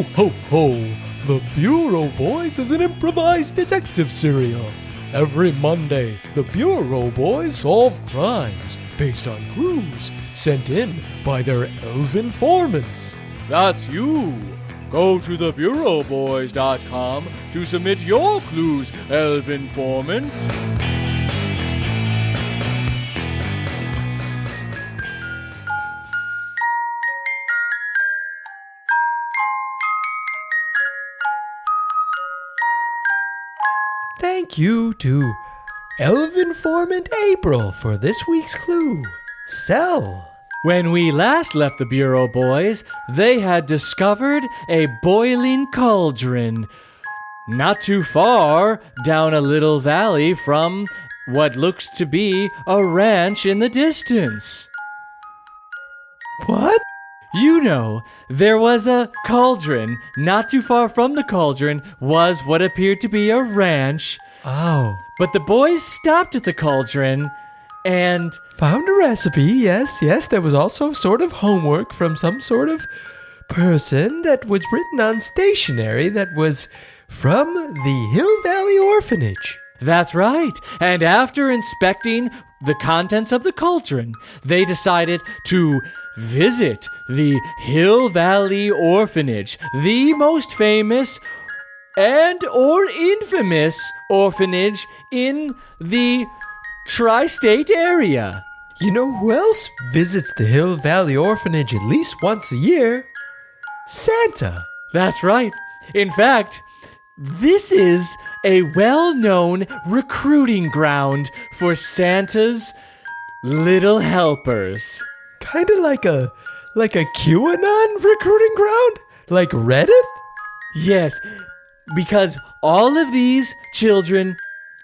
Ho, ho, ho! The Bureau Boys is an improvised detective serial. Every Monday, the Bureau Boys solve crimes based on clues sent in by their Elvinformants. That's you! Go to thebureauboys.com to submit your clues, Elvinformant. Thank you to Elvinformant April for this week's clue. Sell. When we last left the Bureau Boys, they had discovered a boiling cauldron not too far down a little valley from what looks to be a ranch in the distance. What? You know, there was a cauldron. Not too far from the cauldron was what appeared to be a ranch. Oh. But the boys stopped at the cauldron and Found a recipe, yes. There was also sort of homework from some sort of person that was written on stationery that was from the Hill Valley Orphanage. That's right. And after inspecting the contents of the cauldron, they decided to visit the Hill Valley Orphanage, the most famous and or infamous orphanage in the tri-state area. You know who else visits the Hill Valley Orphanage at least once a year? Santa. That's right. In fact, this is a well-known recruiting ground for Santa's little helpers. Kinda like a QAnon recruiting ground? Like Reddit? Yes, because all of these children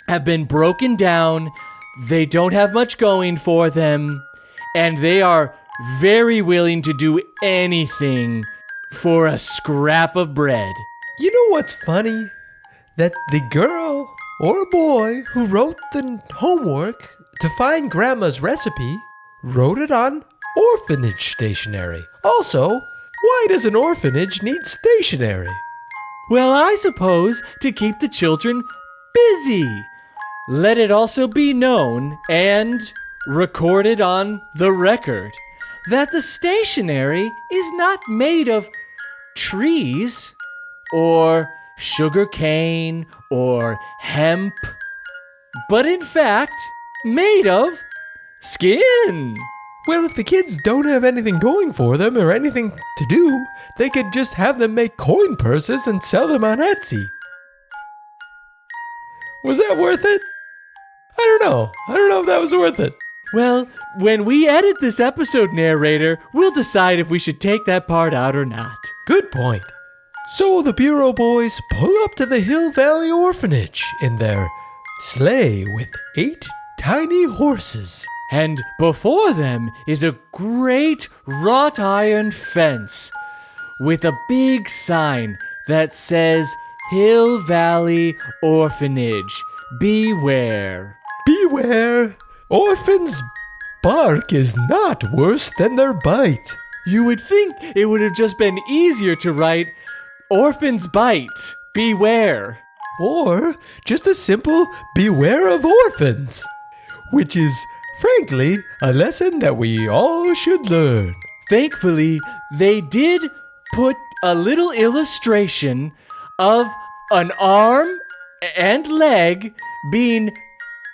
have been broken down. They don't have much going for them, and they are very willing to do anything for a scrap of bread. You know what's funny? That the girl or boy who wrote the homework to find Grandma's recipe wrote it on orphanage stationery. Also, why does an orphanage need stationery? Well, I suppose to keep the children busy. Let it also be known and recorded on the record that the stationery is not made of trees or sugar cane or hemp, but in fact made of skin. Well, if the kids don't have anything going for them or anything to do, they could just have them make coin purses and sell them on Etsy. Was that worth it? I don't know if that was worth it. Well, when we edit this episode, narrator, we'll decide if we should take that part out or not. Good point. So the Bureau Boys pull up to the Hill Valley Orphanage in their sleigh with 8 tiny horses. And before them is a great wrought iron fence with a big sign that says Hill Valley Orphanage, beware. Beware! Orphans' bark is not worse than their bite. You would think it would have just been easier to write Orphans Bite, beware. Or just a simple beware of orphans, which is, frankly, a lesson that we all should learn. Thankfully, they did put a little illustration of an arm and leg being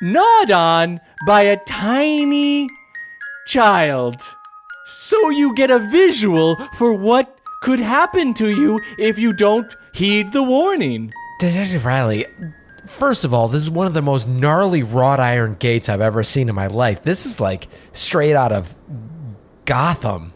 gnawed on by a tiny child. So you get a visual for what could happen to you if you don't heed the warning. Detective Riley, first of all, this is one of the most gnarly wrought iron gates I've ever seen in my life. This is like straight out of Gotham.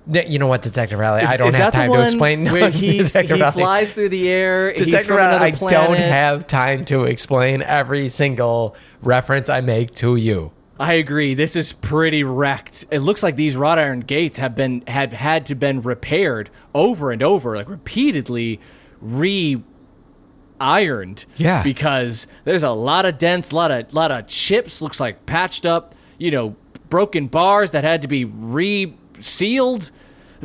You know what, Detective Riley? I don't have time to explain. Where he flies through the air. Detective Riley, I don't have time to explain every single reference I make to you. I agree. This is pretty wrecked. It looks like these wrought iron gates have had to been repaired over and over, like repeatedly ironed. Yeah. Because there's a lot of dents, a lot of chips, looks like patched up, broken bars that had to be re-sealed.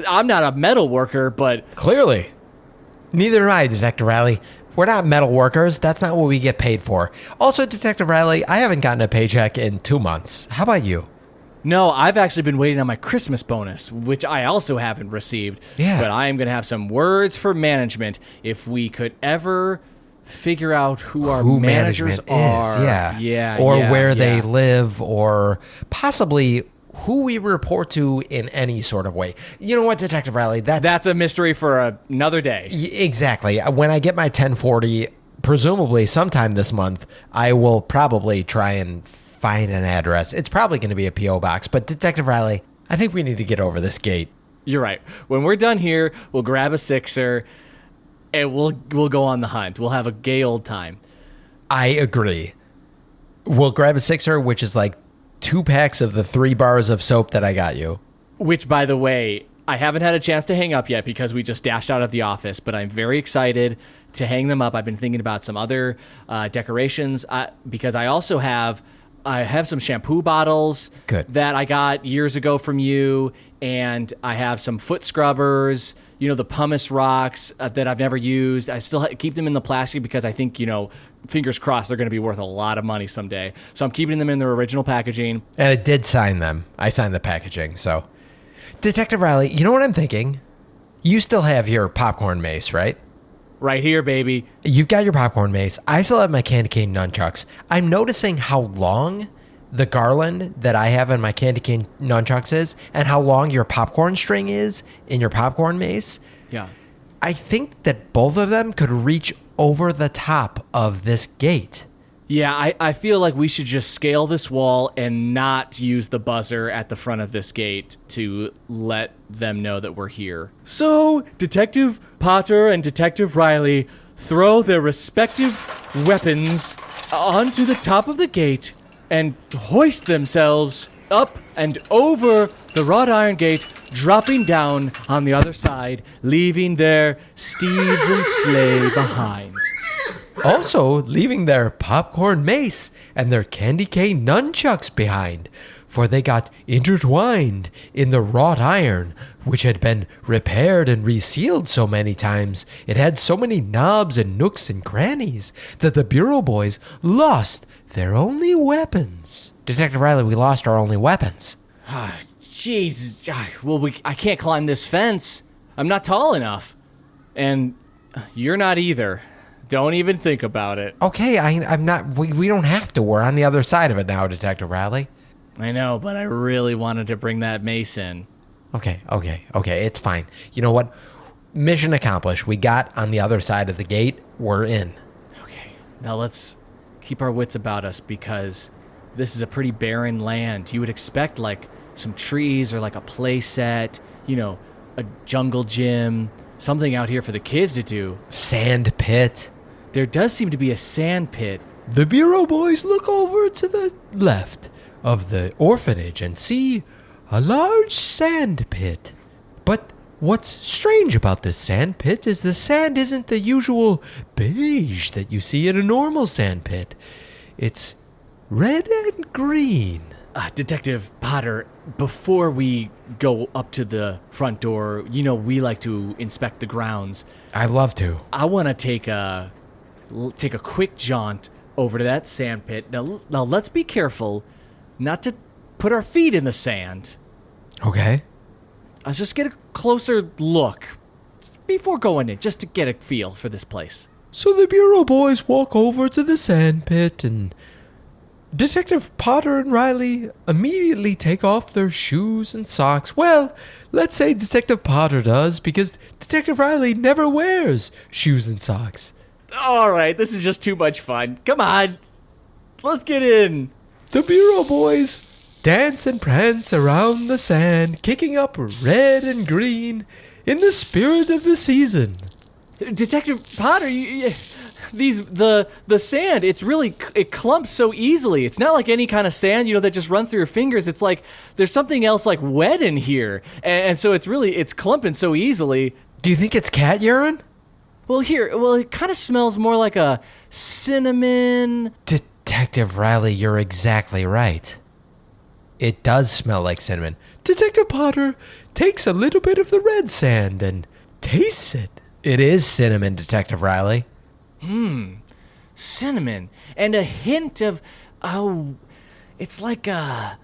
I'm not a metal worker, but Clearly. Neither am I, Detective Riley. We're not metal workers. That's not what we get paid for. Also, Detective Riley, I haven't gotten a paycheck in 2 months. How about you? no, I've actually been waiting on my Christmas bonus, which I also haven't received. Yeah. But I am going to have some words for management if we could ever figure out who our managers management are. is, yeah. Yeah. Or yeah, where they yeah. live, or possibly who we report to in any sort of way. You know what, Detective Riley? That's a mystery for another day. Exactly. When I get my 1040, presumably sometime this month, I will probably try and find an address. It's probably going to be a P.O. box. But Detective Riley, I think we need to get over this gate. You're right. When we're done here, we'll grab a sixer and we'll go on the hunt. We'll have a gay old time. I agree. We'll grab a sixer, which is like 2 packs of the 3 bars of soap that I got you. Which, by the way, I haven't had a chance to hang up yet because we just dashed out of the office, but I'm very excited to hang them up. I've been thinking about some other decorations because I also have some shampoo bottles Good. that I got years ago from you, and I have some foot scrubbers, the pumice rocks that I've never used. I still keep them in the plastic because I think, fingers crossed, they're going to be worth a lot of money someday. So I'm keeping them in their original packaging. And I did sign them. I signed the packaging, so. Detective Riley, you know what I'm thinking? You still have your popcorn mace, right? Right here, baby. You've got your popcorn mace. I still have my candy cane nunchucks. I'm noticing how long the garland that I have in my candy cane nunchucks is, and how long your popcorn string is in your popcorn mace. Yeah. I think that both of them could reach over the top of this gate. Yeah, I feel like we should just scale this wall and not use the buzzer at the front of this gate to let them know that we're here. So, Detective Potter and Detective Riley throw their respective weapons onto the top of the gate and hoist themselves up and over the wrought iron gate, dropping down on the other side, leaving their steeds and sleigh behind. Also, leaving their popcorn mace and their candy cane nunchucks behind, for they got intertwined in the wrought iron, which had been repaired and resealed so many times. It had so many knobs and nooks and crannies that the Bureau boys lost their only weapons. Detective Riley, we lost our only weapons. Jeez. Well, I can't climb this fence. I'm not tall enough. And you're not either. Don't even think about it. Okay, I'm not. We don't have to. We're on the other side of it now, Detective Riley. I know, but I really wanted to bring that mace in. Okay. It's fine. You know what? Mission accomplished. We got on the other side of the gate. We're in. Okay, now let's keep our wits about us because this is a pretty barren land. You would expect like some trees or like a play set, a jungle gym, something out here for the kids to do. Sand pit. There does seem to be a sand pit. The Bureau boys look over to the left of the orphanage and see a large sand pit. But what's strange about this sand pit is the sand isn't the usual beige that you see in a normal sand pit. It's red and green. Detective Potter, before we go up to the front door, we like to inspect the grounds. I love to. I want to take a quick jaunt over to that sand pit. Now let's be careful not to put our feet in the sand. Okay. Let's just get a closer look before going in, just to get a feel for this place. So the Bureau boys walk over to the sand pit, and Detective Potter and Riley immediately take off their shoes and socks. Well, let's say Detective Potter does, because Detective Riley never wears shoes and socks. All right, this is just too much fun. Come on, let's get in. The Bureau boys dance and prance around the sand, kicking up red and green in the spirit of the season. Detective Potter, the sand, it clumps so easily. It's not like any kind of sand, that just runs through your fingers. It's like there's something else like wet in here, and so it's clumping so easily. Do you think it's cat urine? Well, it kind of smells more like a cinnamon. Detective Riley, you're exactly right. It does smell like cinnamon. Detective Potter, takes a little bit of the red sand and tastes it. It is cinnamon, Detective Riley. Cinnamon. And a hint of, it's like a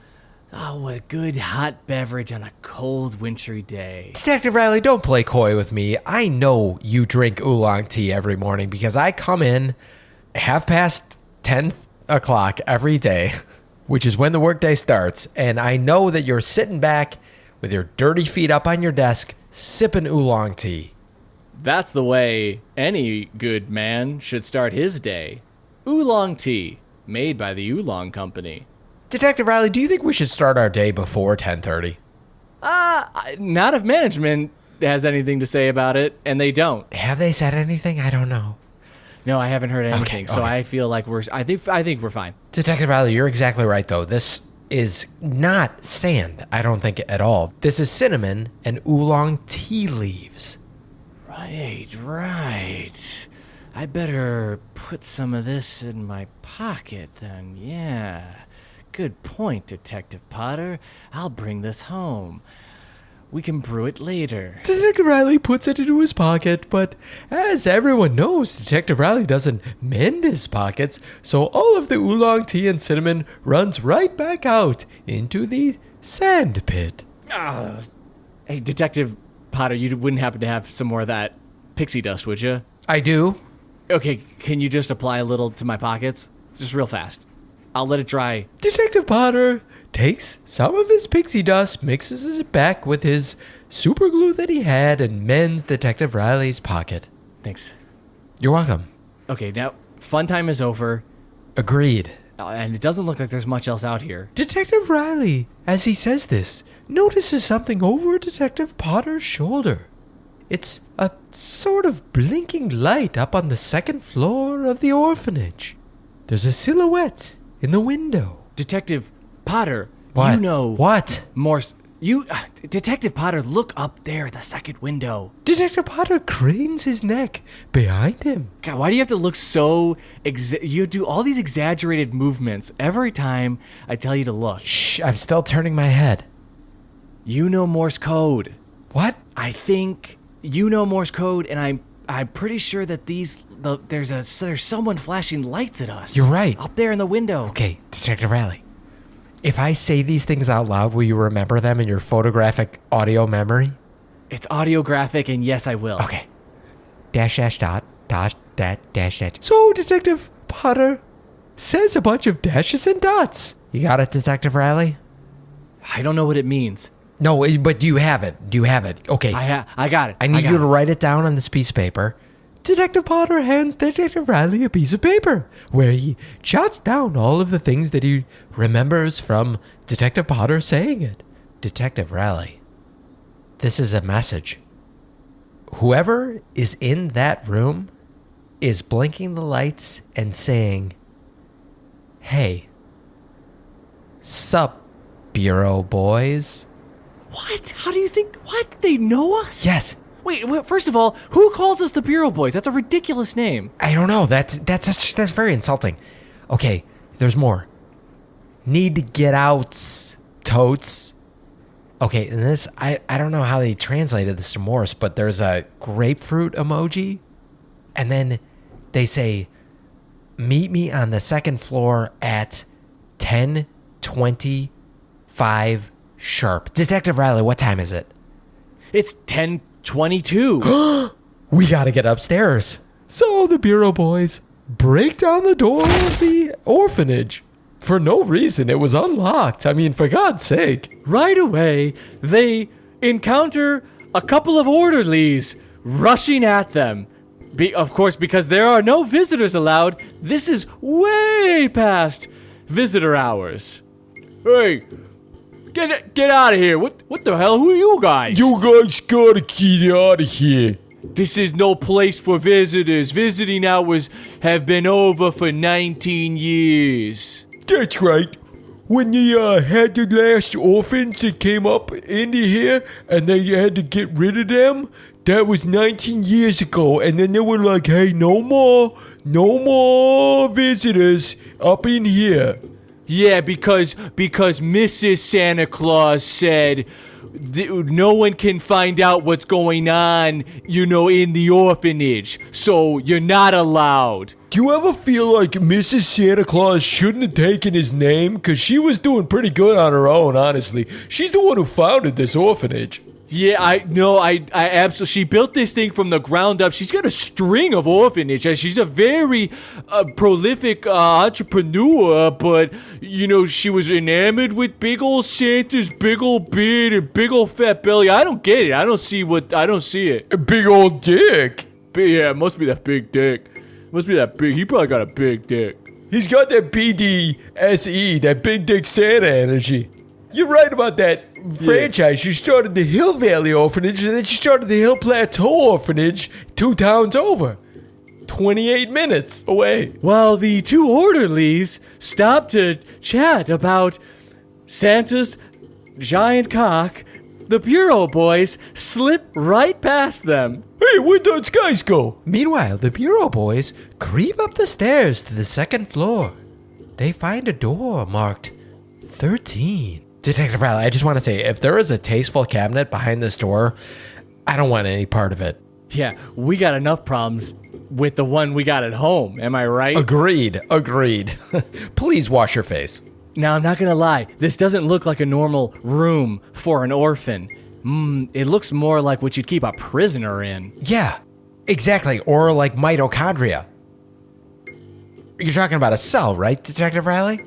good hot beverage on a cold, wintry day. Detective Riley, don't play coy with me. I know you drink oolong tea every morning because I come in 10 o'clock every day, which is when the workday starts, and I know that you're sitting back with your dirty feet up on your desk sipping oolong tea. That's the way any good man should start his day. Oolong tea, made by the Oolong Company. Detective Riley, do you think we should start our day before 10:30? Not if management has anything to say about it, and they don't. Have they said anything? I don't know. No, I haven't heard anything, Okay. so I feel like I think we're fine. Detective Riley, you're exactly right, though. This is not sand, I don't think, at all. This is cinnamon and oolong tea leaves. Right. I better put some of this in my pocket then, yeah. Good point, Detective Potter. I'll bring this home. We can brew it later. Detective Riley puts it into his pocket, but as everyone knows, Detective Riley doesn't mend his pockets, so all of the oolong tea and cinnamon runs right back out into the sand pit. Hey, Detective Potter, you wouldn't happen to have some more of that pixie dust, would you? I do. Okay, can you just apply a little to my pockets? Just real fast. I'll let it dry. Detective Potter takes some of his pixie dust, mixes it back with his super glue that he had, and mends Detective Riley's pocket. Thanks. You're welcome. Okay, now, fun time is over. Agreed. And it doesn't look like there's much else out here. Detective Riley, as he says this, notices something over Detective Potter's shoulder. It's a sort of blinking light up on the second floor of the orphanage. There's a silhouette in the window. Detective Potter, What? you know... What? Morse, Detective Potter, look up there, the second window. Detective Potter cranes his neck behind him. God, why do you have to look so... you do all these exaggerated movements every time I tell you to look. Shh, I'm still turning my head. You know Morse code. What? I think you know Morse code, and I'm pretty sure that there's someone flashing lights at us. You're right. Up there in the window. Okay, Detective Riley. If I say these things out loud, will you remember them in your photographic audio memory? It's audiographic, and yes, I will. Okay. Dash, dot, dash. So, Detective Potter says a bunch of dashes and dots. You got it, Detective Riley? I don't know what it means. No, but do you have it? Do you have it? Okay. I got it. I need you to write it down on this piece of paper. Detective Potter hands Detective Riley a piece of paper where he jots down all of the things that he remembers from Detective Potter saying it. Detective Riley, this is a message. Whoever is in that room is blinking the lights and saying, "Hey, sup, Bureau boys?" What? How do you think? What? They know us? Yes. Wait, first of all, who calls us the Bureau Boys? That's a ridiculous name. I don't know. That's very insulting. Okay, there's more. Need to get out, totes. Okay, and this, I don't know how they translated this to Morse, but there's a grapefruit emoji. And then they say, meet me on the second floor at 10:25 sharp. Detective Riley, what time is it? It's 10:22. We gotta get upstairs. So the Bureau boys break down the door of the orphanage. For no reason, it was unlocked. I mean, for God's sake. Right away, they encounter a couple of orderlies rushing at them. Of course, because there are no visitors allowed, this is way past visitor hours. Hey, get out of here. What the hell? Who are you guys? You guys gotta get out of here. This is no place for visitors. Visiting hours have been over for 19 years. That's right. When they had the last orphans that came up into here and they had to get rid of them, that was 19 years ago. And then they were like, hey, no more visitors up in here. Yeah, because Mrs. Santa Claus said no one can find out what's going on, in the orphanage. So you're not allowed. Do you ever feel like Mrs. Santa Claus shouldn't have taken his name? Because she was doing pretty good on her own, honestly. She's the one who founded this orphanage. Yeah, I absolutely. She built this thing from the ground up. She's got a string of orphanages. She's a very prolific entrepreneur, but, she was enamored with big old Santa's big old beard and big old fat belly. I don't get it. I don't see it. A big old dick. Yeah, it must be that big dick. Must be that big. He probably got a big dick. He's got that BDSE, that big dick Santa energy. You're right about that franchise. She started the Hill Valley Orphanage, and then she started the Hill Plateau Orphanage 2 towns over. 28 minutes away. While the 2 orderlies stopped to chat about Santa's giant cock, the Bureau boys slip right past them. Hey, where'd those guys go? Meanwhile, the Bureau boys creep up the stairs to the 2nd floor. They find a door marked 13. Detective Riley, I just want to say, if there is a tasteful cabinet behind this door, I don't want any part of it. Yeah, we got enough problems with the one we got at home. Am I right? Agreed. Please wash your face. Now, I'm not going to lie. This doesn't look like a normal room for an orphan. It looks more like what you'd keep a prisoner in. Yeah, exactly. Or like mitochondria. You're talking about a cell, right, Detective Riley?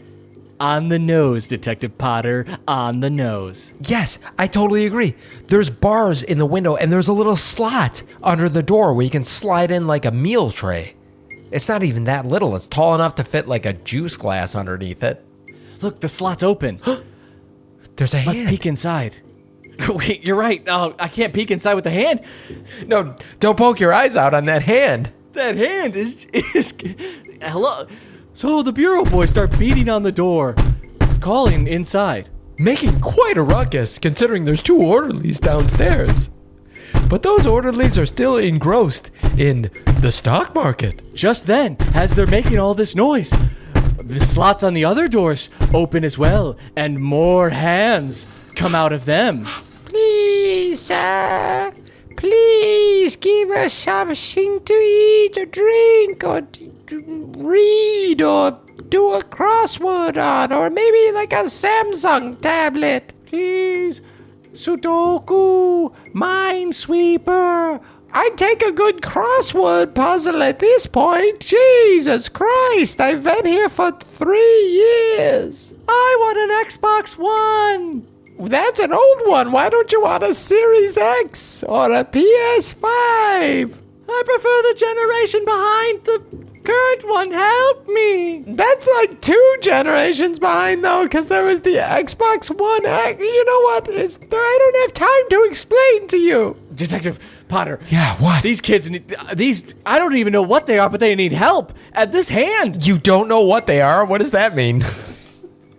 On the nose, Detective Potter. On the nose. Yes, I totally agree. There's bars in the window, and there's a little slot under the door where you can slide in like a meal tray. It's not even that little. It's tall enough to fit like a juice glass underneath it. Look, the slot's open. There's a hand. Let's peek inside. Wait, you're right. Oh, I can't peek inside with the hand. No, don't poke your eyes out on that hand. That hand is hello. So the Bureau boys start beating on the door, calling inside. Making quite a ruckus, considering there's 2 orderlies downstairs. But those orderlies are still engrossed in the stock market. Just then, as they're making all this noise, the slots on the other doors open as well, and more hands come out of them. Please, sir, please give us something to eat or drink or read or do a crossword on, or maybe like a Samsung tablet. Please, Sudoku, Minesweeper. I'd take a good crossword puzzle at this point. Jesus Christ, I've been here for 3 years. I want an Xbox One. That's an old one. Why don't you want a Series X or a PS5? I prefer the generation behind the current one. Help me. That's like 2 generations behind, though, because there was the Xbox One X. You know what? I don't have time to explain to you. Detective Potter. Yeah, what? These kids need I don't even know what they are, but they need help. At this hand. You don't know what they are? What does that mean?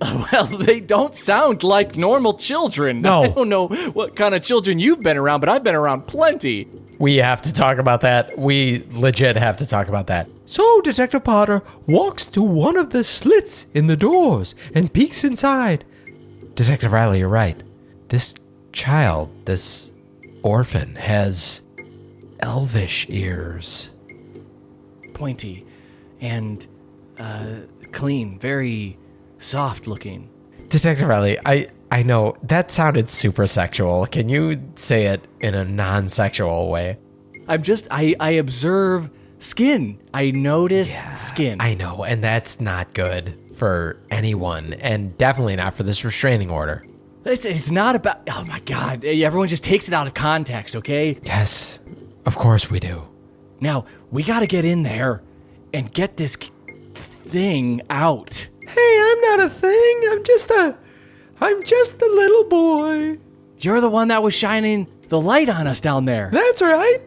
Well, they don't sound like normal children. No. I don't know what kind of children you've been around, but I've been around plenty. We have to talk about that. We legit have to talk about that. So Detective Potter walks to one of the slits in the doors and peeks inside. Detective Riley, you're right. This child, this orphan, has elvish ears. Pointy and clean, very soft looking. Detective Riley, I know that sounded super sexual. Can you say it in a non-sexual way? I observe skin. I notice skin. I know, and that's not good for anyone, and definitely not for this restraining order. It's not about, oh my God, everyone just takes it out of context, okay? Yes, of course we do. Now, we gotta get in there and get this thing out. Hey, I'm not a thing. I'm just a little boy. You're the one that was shining the light on us down there. That's right.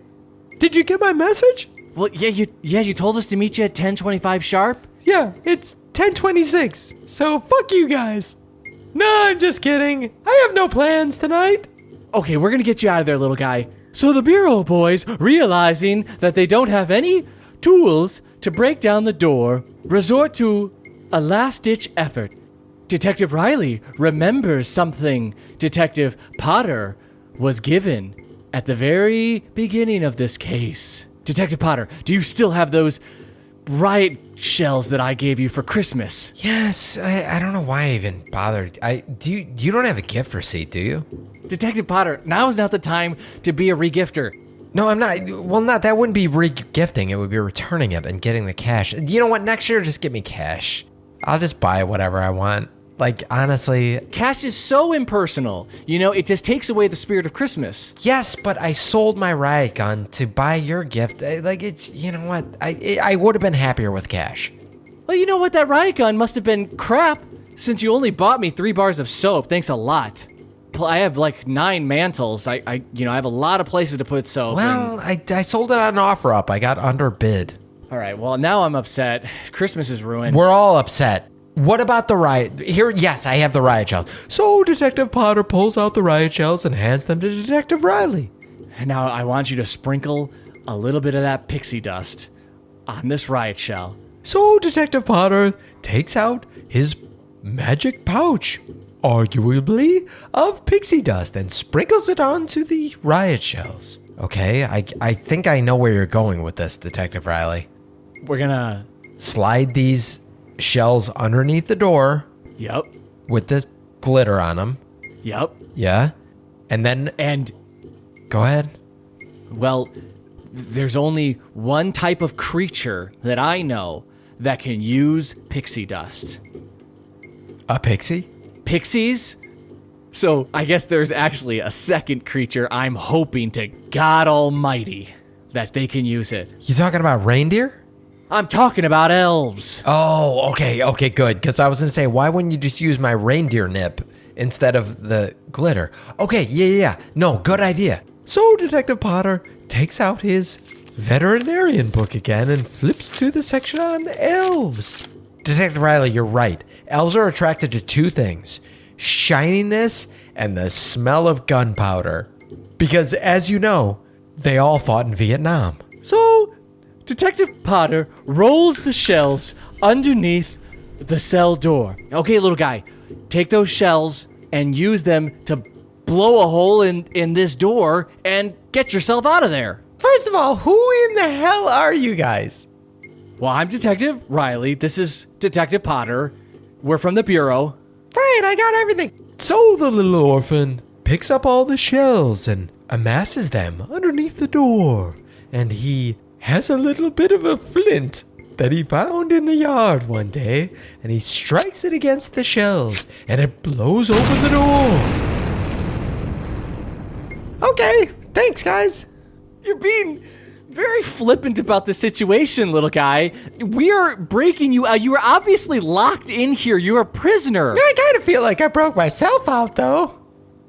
Did you get my message? Well, you told us to meet you at 10:25 sharp. Yeah, it's 10:26. So fuck you guys. No, I'm just kidding. I have no plans tonight. Okay, we're gonna get you out of there, little guy. So the Bureau boys, realizing that they don't have any tools to break down the door, resort to a last-ditch effort. Detective Riley remembers something Detective Potter was given at the very beginning of this case. Detective Potter, do you still have those riot shells that I gave you for Christmas? Yes, I don't know why I even bothered. You don't have a gift receipt, do you? Detective Potter, now is not the time to be a regifter. No, I'm not. Well, that wouldn't be re-gifting. It would be returning it and getting the cash. You know what? Next year, just give me cash. I'll just buy whatever I want. Like, honestly. Cash is so impersonal. You know, it just takes away the spirit of Christmas. Yes, but I sold my riot gun to buy your gift. It's, you know what? I would have been happier with cash. Well, you know what? That riot gun must have been crap since you only bought me 3 bars of soap. Thanks a lot. I have like 9 mantles. I have a lot of places to put soap. Well, I sold it on OfferUp. I got underbid. All right, well, now I'm upset. Christmas is ruined. We're all upset. What about the riot? Here, yes, I have the riot shells. So Detective Potter pulls out the riot shells and hands them to Detective Riley. And now I want you to sprinkle a little bit of that pixie dust on this riot shell. So Detective Potter takes out his magic pouch, arguably of pixie dust, and sprinkles it onto the riot shells. Okay, I think I know where you're going with this, Detective Riley. We're gonna slide these shells underneath the door. Yep. With the glitter on them. Yep. Yeah. And go ahead. Well, there's only one type of creature that I know that can use pixie dust. A pixie? Pixies? So I guess there's actually a second creature I'm hoping to God Almighty that they can use it. You talking about reindeer? I'm talking about elves. Oh, okay, good. Because I was going to say, why wouldn't you just use my reindeer nip instead of the glitter? Okay, yeah. No, good idea. So Detective Potter takes out his veterinarian book again and flips to the section on elves. Detective Riley, you're right. Elves are attracted to 2 things: shininess and the smell of gunpowder. Because, as you know, they all fought in Vietnam. So Detective Potter rolls the shells underneath the cell door. Okay, little guy, take those shells and use them to blow a hole in this door and get yourself out of there. First of all, who in the hell are you guys? Well, I'm Detective Riley. This is Detective Potter. We're from the Bureau. Right, I got everything. So the little orphan picks up all the shells and amasses them underneath the door. And he has a little bit of a flint that he found in the yard one day, and he strikes it against the shells, and it blows open the door. Okay, thanks, guys. You're being very flippant about the situation, little guy. We are breaking you out. You are obviously locked in here. You're a prisoner. I kind of feel like I broke myself out, though.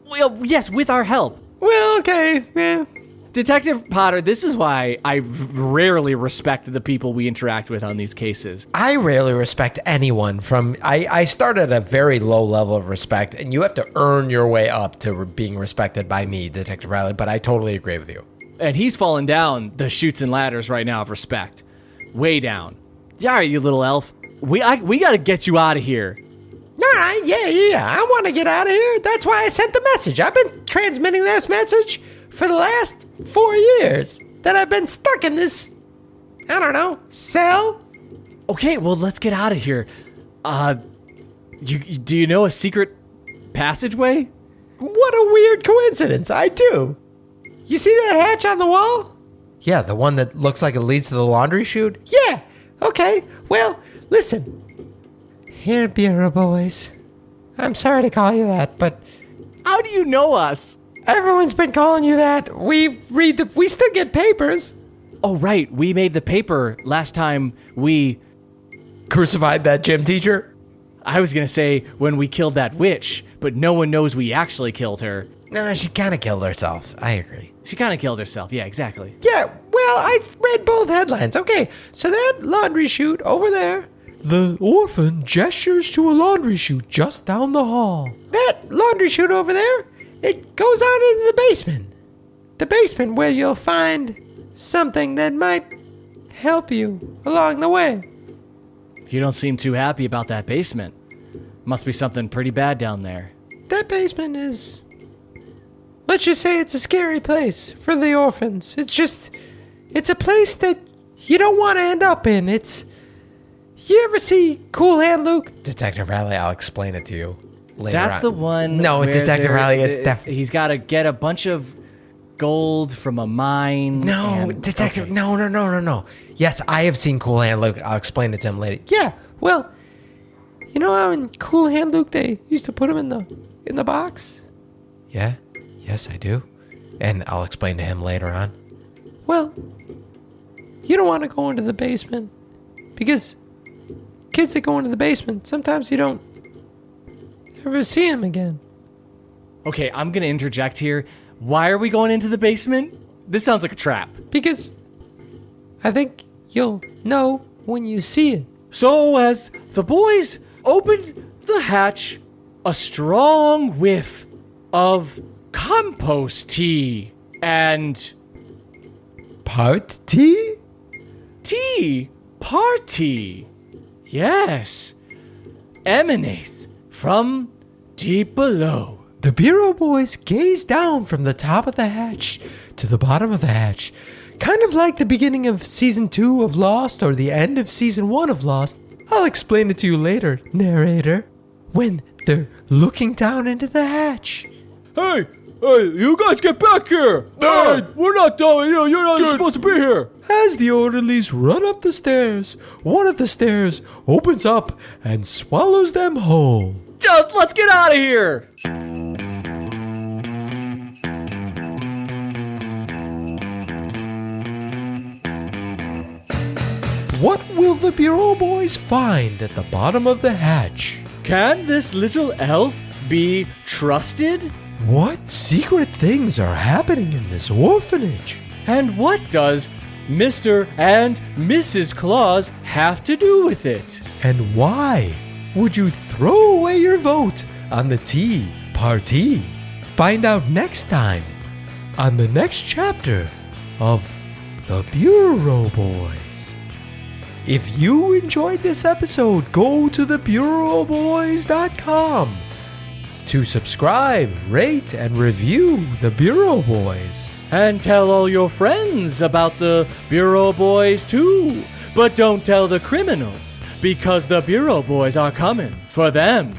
Well, yes, with our help. Well, okay, yeah. Detective Potter, this is why I rarely respect the people we interact with on these cases. I rarely respect anyone I start at a very low level of respect, and you have to earn your way up to being respected by me, Detective Riley, but I totally agree with you. And he's falling down the chutes and ladders right now of respect. Way down. Yeah, all right, you little elf. We got to get you out of here. All right, yeah. I want to get out of here. That's why I sent the message. I've been transmitting this message for the last 4 years that I've been stuck in this, I don't know, cell. Okay, well, let's get out of here. Do you know a secret passageway? What a weird coincidence. I do. You see that hatch on the wall? Yeah, the one that looks like it leads to the laundry chute? Yeah. Okay. Well, listen. Here, Bureau boys. I'm sorry to call you that, but how do you know us? Everyone's been calling you that. We still get papers. Oh, right. We made the paper last time we crucified that gym teacher. I was going to say when we killed that witch, but no one knows we actually killed her. No, she kind of killed herself. I agree. She kind of killed herself. Yeah, exactly. Yeah, well, I read both headlines. Okay, so that laundry chute over there. The orphan gestures to a laundry chute just down the hall. That laundry chute over there, it goes out into the basement. The basement where you'll find something that might help you along the way. You don't seem too happy about that basement. Must be something pretty bad down there. That basement is let's just say it's a scary place for the orphans. It's a place that you don't want to end up in. You ever see Cool Hand Luke? Detective Riley, I'll explain it to you later That's on. the one. No, where Detective Riley, he's got to get a bunch of gold from a mine. No, Detective, no. Yes, I have seen Cool Hand Luke. I'll explain it to him later. Yeah, well, you know how in Cool Hand Luke they used to put him in the box? Yeah, yes, I do. And I'll explain to him later on. Well, you don't want to go into the basement because kids that go into the basement, sometimes you don't ever see them again. Okay, I'm going to interject here. Why are we going into the basement? This sounds like a trap. Because I think you'll know when you see it. So as the boys opened the hatch, a strong whiff of compost tea and Party? tea party, yes, emanates from deep below. The Bureau boys gaze down from the top of the hatch to the bottom of the hatch, kind of like the beginning of season 2 of Lost or the end of season 1 of Lost. I'll explain it to you later, narrator. When they're looking down into the hatch. Hey, you guys get back here! Hey, we're not done. You're not supposed to be here. As the orderlies run up the stairs, one of the stairs opens up and swallows them whole. Just let's get out of here. What will the Bureau boys find at the bottom of the hatch? Can this little elf be trusted? What secret things are happening in this orphanage? And what does Mr. and Mrs. Claus have to do with it? And why would you throw away your vote on the tea party? Find out next time on the next chapter of The Bureau Boys. If you enjoyed this episode, go to thebureauboys.com to subscribe, rate, and review The Bureau Boys. And tell all your friends about the Bureau Boys too. But don't tell the criminals, because the Bureau Boys are coming for them.